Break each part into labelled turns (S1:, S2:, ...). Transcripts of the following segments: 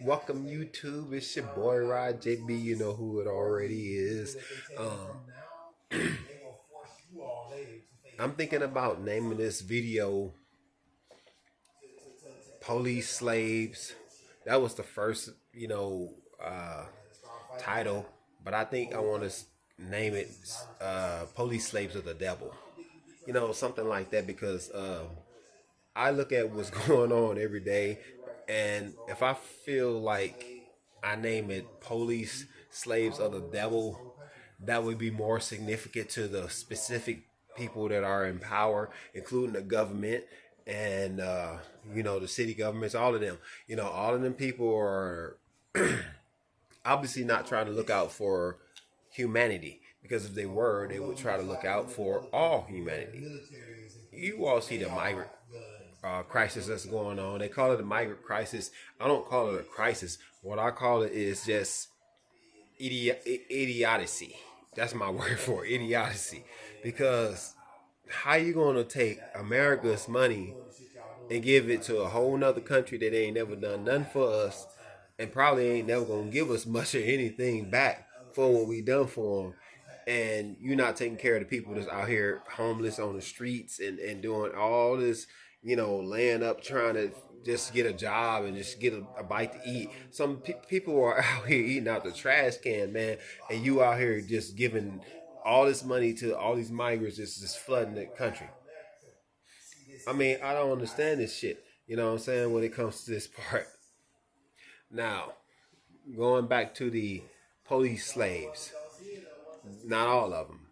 S1: Welcome YouTube. It's your boy Rod JB. You know who it already is. I'm thinking about naming this video "Police Slaves." That was the first, uh, title, but I think I want to name it "Police Slaves of the Devil." Something like that because I look at what's going on every day, and if I feel like I name it "Police Slaves of the Devil," that would be more significant to the specific people that are in power, including the government and the city governments, all of them. All of them people are obviously not trying to look out for humanity because if they were, they would try to look out for all humanity. You all see the migrant crisis that's going on. They call it a migrant crisis. I don't call it a crisis. What I call it is just idiocy. That's my word for it, idiocy. Because how you gonna take America's money and give it to a whole nother country that ain't never done nothing for us and probably ain't never gonna give us much of anything back for what we done for them, and you're not taking care of the people that's out here homeless on the streets and doing all this, laying up trying to just get a job and just get a bite to eat. Some people are out here eating out the trash can, man, and you out here just giving all this money to all these migrants just flooding the country. I mean, I don't understand this shit. You know what I'm saying? When it comes to this part. Now, going back to the police slaves, not all of them,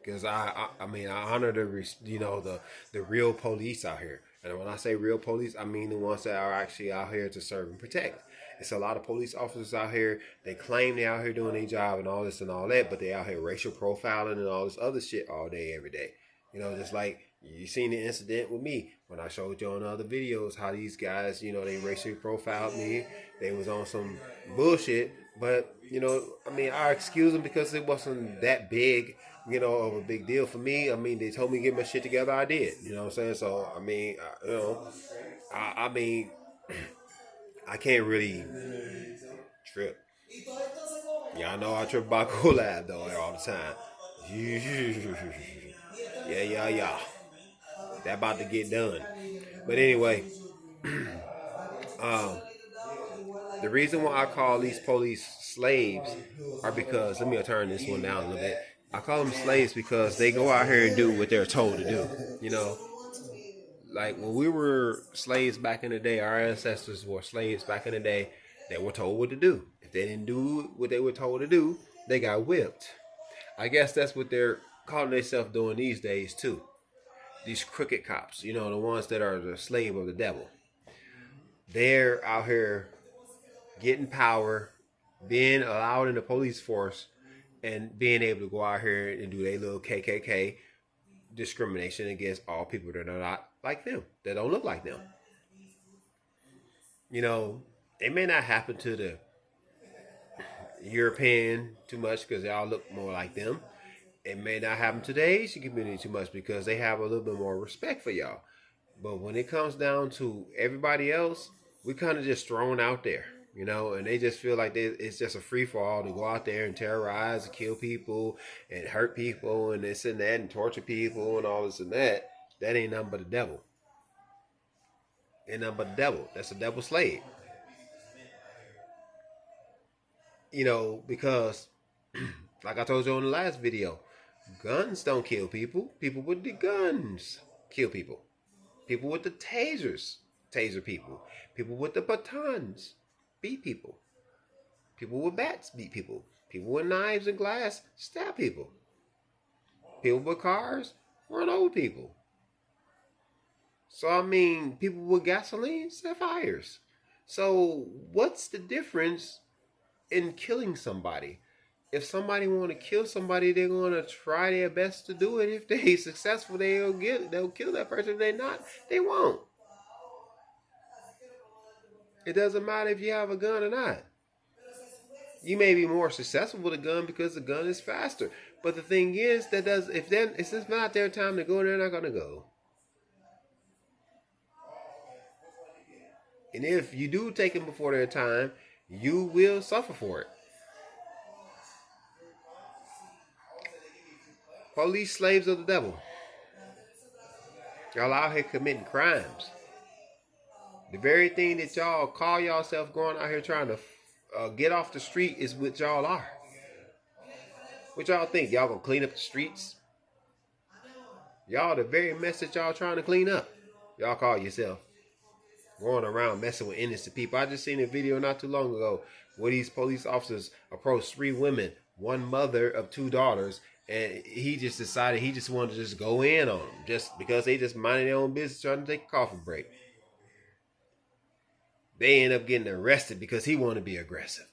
S1: because I mean I honor the real police out here, and when I say real police, I mean the ones that are actually out here to serve and protect. It's a lot of police officers out here. They claim they out here doing their job and all this and all that, but they out here racial profiling and all this other shit all day, every day. Just like you seen the incident with me when I showed you on other videos how these guys, they racially profiled me. They was on some bullshit, but I mean, I excuse them because it wasn't that big, of a big deal for me. I mean, they told me to get my shit together. I did. You know what I'm saying? So I mean, I mean, I can't really trip. Y'all know I trip by collab though all the time. Yeah. That about to get done. But anyway, um, the reason why I call these police slaves are because let me turn this one down a little bit. I call them slaves because they go out here and do what they're told to do. Like when we were slaves back in the day, our ancestors were slaves back in the day. They were told what to do. If they didn't do what they were told to do, they got whipped. I guess that's what they're calling themselves doing these days too. These crooked cops, the ones that are the slave of the devil. They're out here getting power, being allowed in the police force, and being able to go out here and do their little KKK discrimination against all people that are not like them, that don't look like them. It may not happen to the European too much because they all look more like them. It may not happen to the Asian community too much because they have a little bit more respect for y'all. But when it comes down to everybody else, we kind of just thrown out there, and they just feel like it's just a free for all to go out there and terrorize and kill people and hurt people and this and that and torture people and all this and that. That ain't nothing but the devil. Ain't nothing but the devil. That's a devil slave. Because like I told you in the last video, guns don't kill people. People with the guns kill people. People with the tasers taser people. People with the batons beat people. People with bats beat people. People with knives and glass stab people. People with cars run over people. So I mean, people with gasoline set fires. So what's the difference in killing somebody? If somebody want to kill somebody, they're going to try their best to do it. If they successful, they'll kill that person. If they not, they won't. It doesn't matter if you have a gun or not. You may be more successful with a gun because the gun is faster. But the thing is that if it's not their time to go, they're not going to go. And if you do take them before their time, you will suffer for it. Police slaves of the devil. Y'all out here committing crimes. The very thing that y'all call yourself going out here trying to get off the street is what y'all are. What y'all think? Y'all gonna clean up the streets? Y'all the very mess that y'all trying to clean up. Y'all call yourself going around messing with innocent people. I just seen a video not too long ago where these police officers approached 3 women, one mother of 2 daughters, and he just decided he just wanted to just go in on them just because they just minding their own business trying to take a coffee break. They end up getting arrested because he wanted to be aggressive.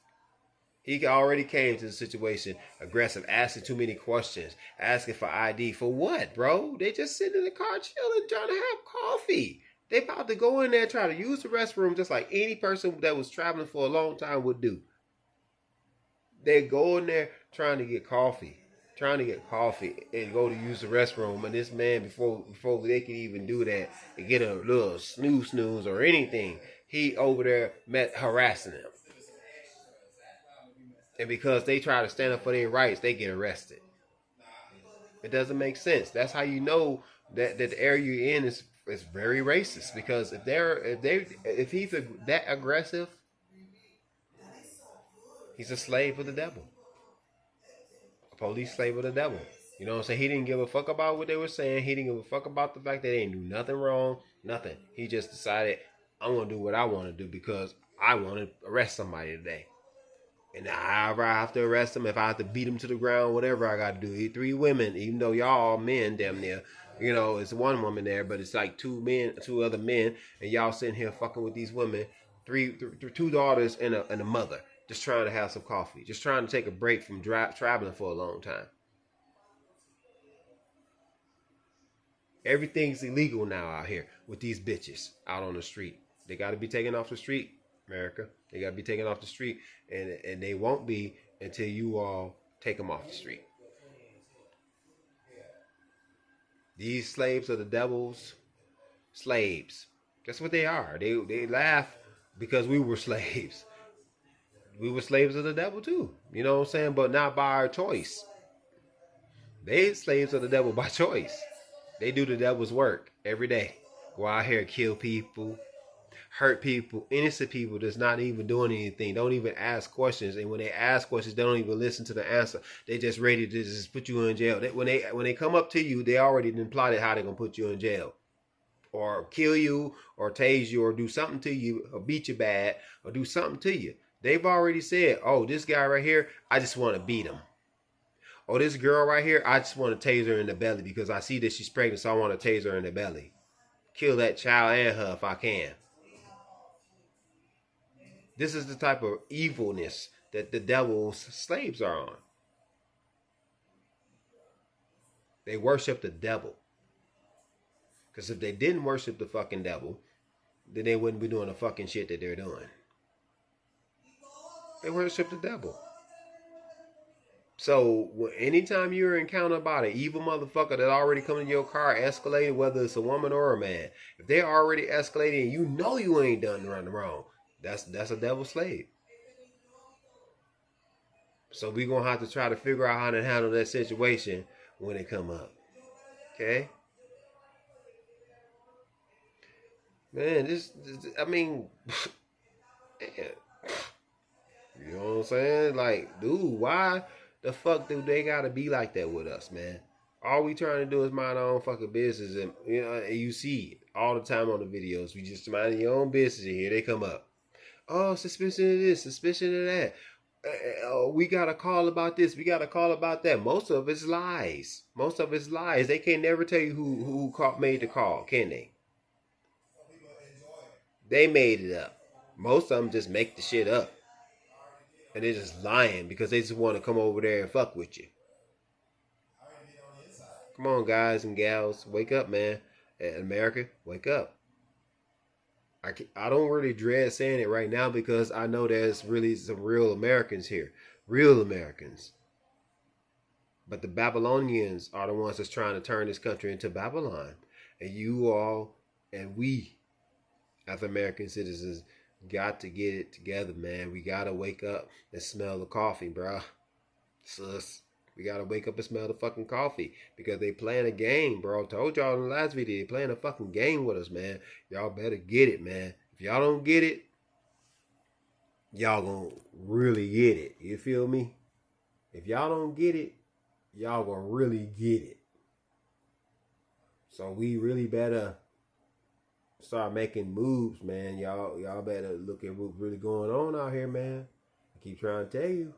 S1: He already came to the situation aggressive, asking too many questions, asking for ID. For what, bro? They just sitting in the car chilling, trying to have coffee. They about to go in there and try to use the restroom just like any person that was traveling for a long time would do. They go in there trying to get coffee and go to use the restroom. And this man, before they can even do that and get a little snooze or anything, he over there harassing them. And because they try to stand up for their rights, they get arrested. It doesn't make sense. That's how you know that the area you're in is very racist. Because if he's that aggressive, he's a slave of the devil. A police slave of the devil. You know what I'm saying? He didn't give a fuck about what they were saying. He didn't give a fuck about the fact that they didn't do nothing wrong. Nothing. He just decided, I'm going to do what I want to do because I want to arrest somebody today. And however I have to arrest them, if I have to beat them to the ground, whatever I got to do. 3 women, even though y'all all men damn near. You know, it's 1 woman there, but it's like 2 other men. And y'all sitting here fucking with these women. 2 daughters and a mother. Just trying to have some coffee. Just trying to take a break from traveling for a long time. Everything's illegal now out here with these bitches out on the street. They got to be taken off the street, America. They got to be taken off the street, and they won't be until you all take them off the street. These slaves are the devil's slaves. That's what they are. They laugh because we were slaves. We were slaves of the devil too. You know what I'm saying? But not by our choice. They slaves of the devil by choice. They do the devil's work every day. Go out here and kill people, hurt people, innocent people that's not even doing anything. Don't even ask questions. And when they ask questions, they don't even listen to the answer. They just ready to just put you in jail. When they come up to you, they already plotted how they're going to put you in jail. Or kill you, or tase you, or do something to you, or beat you bad, or do something to you. They've already said, oh, this guy right here, I just want to beat him. Oh, this girl right here, I just want to tase her in the belly because I see that she's pregnant, so I want to tase her in the belly. Kill that child and her if I can. This is the type of evilness that the devil's slaves are on. They worship the devil. Because if they didn't worship the fucking devil, then they wouldn't be doing the fucking shit that they're doing. They worship the devil. So anytime you're encountered by an evil motherfucker that already come in your car escalated, whether it's a woman or a man, if they're already escalating and you know you ain't done nothing wrong, that's a devil slave. So we're going to have to try to figure out how to handle that situation when it come up. Okay? Man, I mean, man. You know what I'm saying? Like, dude, why the fuck do they gotta be like that with us, man? All we trying to do is mind our own fucking business, and you know, and you see it all the time on the videos. We just minding your own business, and here they come up. Oh, suspicion of this, suspicion of that. We got a call about this. We got a call about that. Most of it's lies. Most of it's lies. They can't never tell you who made the call, can they? They made it up. Most of them just make the shit up. And they're just lying because they just want to come over there and fuck with you. Come on, guys and gals. Wake up, man. America, wake up. I don't really dread saying it right now because I know there's really some real Americans here. Real Americans. But the Babylonians are the ones that's trying to turn this country into Babylon. And you all and we As American citizens, got to get it together, man. We gotta wake up and smell the coffee, bruh. Sus. We gotta wake up and smell the fucking coffee because they playing a game, bro. Told y'all in the last video, they playing a fucking game with us, man. Y'all better get it, man. If y'all don't get it, y'all gonna really get it. You feel me? If y'all don't get it, y'all gonna really get it. So we really better start making moves, man. Y'all better look at what's really going on out here, man. I keep trying to tell you.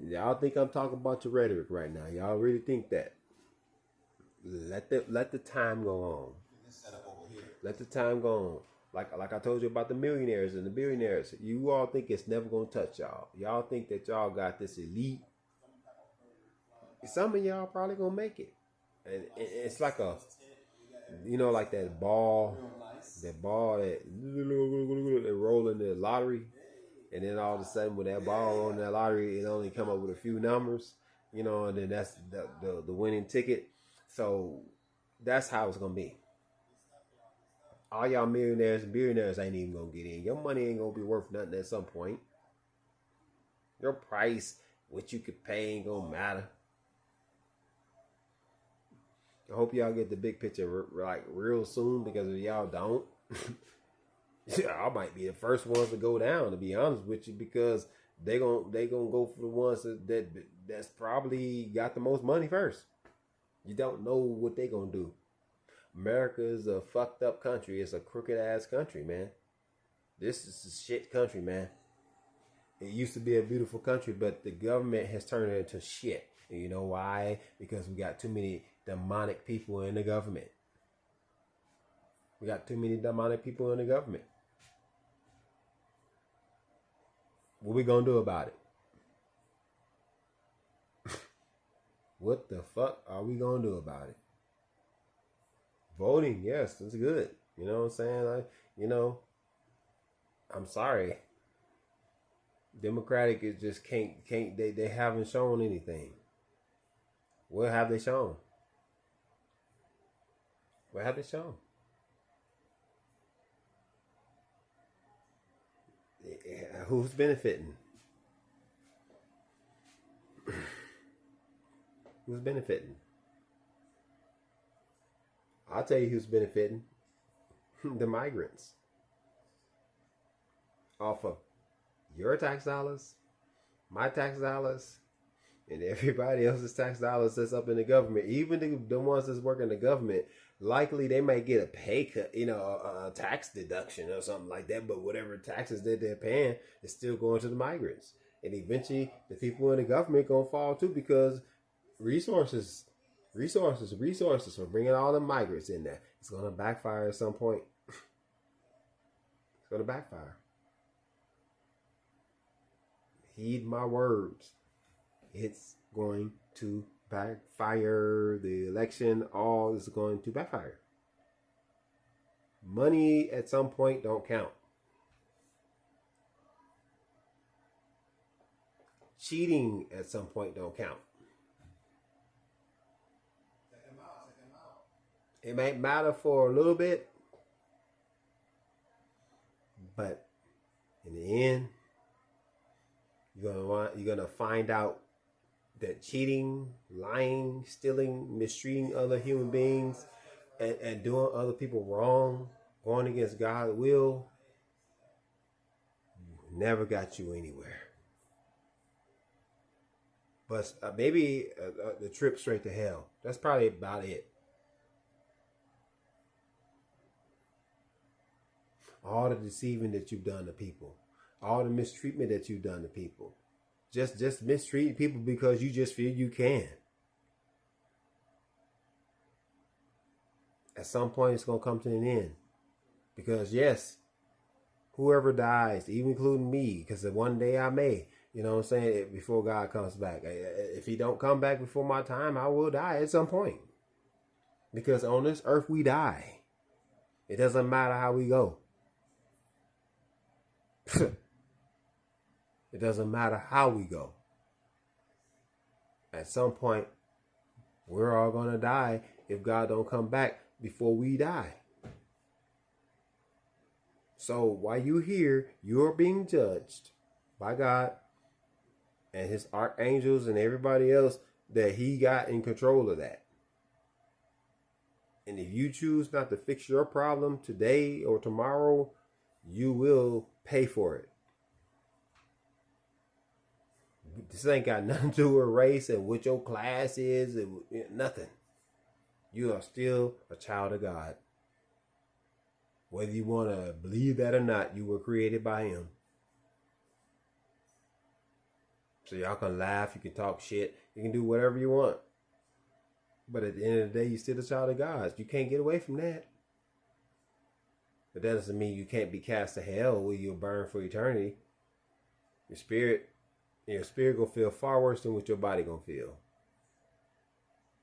S1: Y'all think I'm talking about your rhetoric right now. Y'all really think that. Let the time go on. Let the time go on. Like I told you about the millionaires and the billionaires. You all think it's never gonna touch y'all. Y'all think that y'all got this elite. Some of y'all probably gonna make it. And it's like a, like that ball that they roll in the lottery. And then all of a sudden, with that ball on that lottery, it only come up with a few numbers, and then that's the winning ticket. So that's how it's gonna be. All y'all millionaires and billionaires ain't even gonna get in. Your money ain't gonna be worth nothing at some point. Your price, what you could pay, ain't gonna matter. I hope y'all get the big picture like real soon, because if y'all don't, I might be the first ones to go down, to be honest with you, because they gonna go for the ones that's probably got the most money first. You don't know what they gonna do. America is a fucked up country. It's a crooked ass country, man. This is a shit country, man. It used to be a beautiful country, but the government has turned it into shit. And you know why? Because we got too many demonic people in the government. We got too many demonic people in the government. What we gonna do about it? What the fuck are we gonna do about it? Voting, yes, that's good. You know what I'm saying? I'm sorry. Democratic is just can't they haven't shown anything. What have they shown? What have they shown? Who's benefiting? Who's benefiting? I'll tell you who's benefiting. The migrants. Off of your tax dollars, my tax dollars, and everybody else's tax dollars that's up in the government. Even the ones that's working in the government, likely they might get a pay cut, a tax deduction or something like that. But whatever taxes that they're paying is still going to the migrants. And eventually the people in the government gonna fall too, because resources for bringing all the migrants in there. It's going to backfire at some point. It's going to backfire. Heed my words. It's going to backfire. The election, all is going to backfire. Money at some point don't count. Cheating at some point don't count. It might matter for a little bit, but in the end, you're gonna find out that cheating, lying, stealing, mistreating other human beings, and doing other people wrong, going against God's will, never got you anywhere. But maybe the trip straight to hell. That's probably about it. All the deceiving that you've done to people, all the mistreatment that you've done to people, just mistreating people because you just feel you can. At some point, it's gonna come to an end, because yes, whoever dies, even including me, because one day I may, before God comes back. If he don't come back before my time, I will die at some point, because on this earth we die. It doesn't matter how we go. It doesn't matter how we go. At some point, we're all going to die if God don't come back before we die. So while you here, you're being judged by God and his archangels and everybody else that he got in control of that. And if you choose not to fix your problem today or tomorrow, you will pay for it. This ain't got nothing to do with race and what your class is and nothing. You are still a child of God. Whether you want to believe that or not, you were created by him. So y'all can laugh, you can talk shit, you can do whatever you want. But at the end of the day, you're still a child of God. You can't get away from that. But that doesn't mean you can't be cast to hell where you'll burn for eternity. Your spirit gonna feel far worse than what your body gonna feel.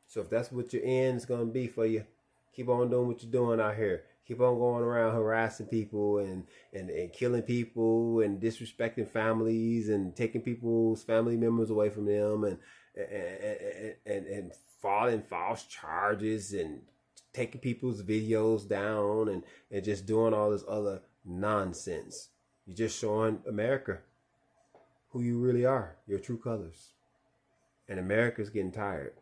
S1: So if that's what your end is gonna be for you, keep on doing what you're doing out here. Keep on going around harassing people and killing people and disrespecting families and taking people's family members away from them and filing false charges and taking people's videos down and just doing all this other nonsense. You're just showing America who you really are, your true colors. And America's getting tired.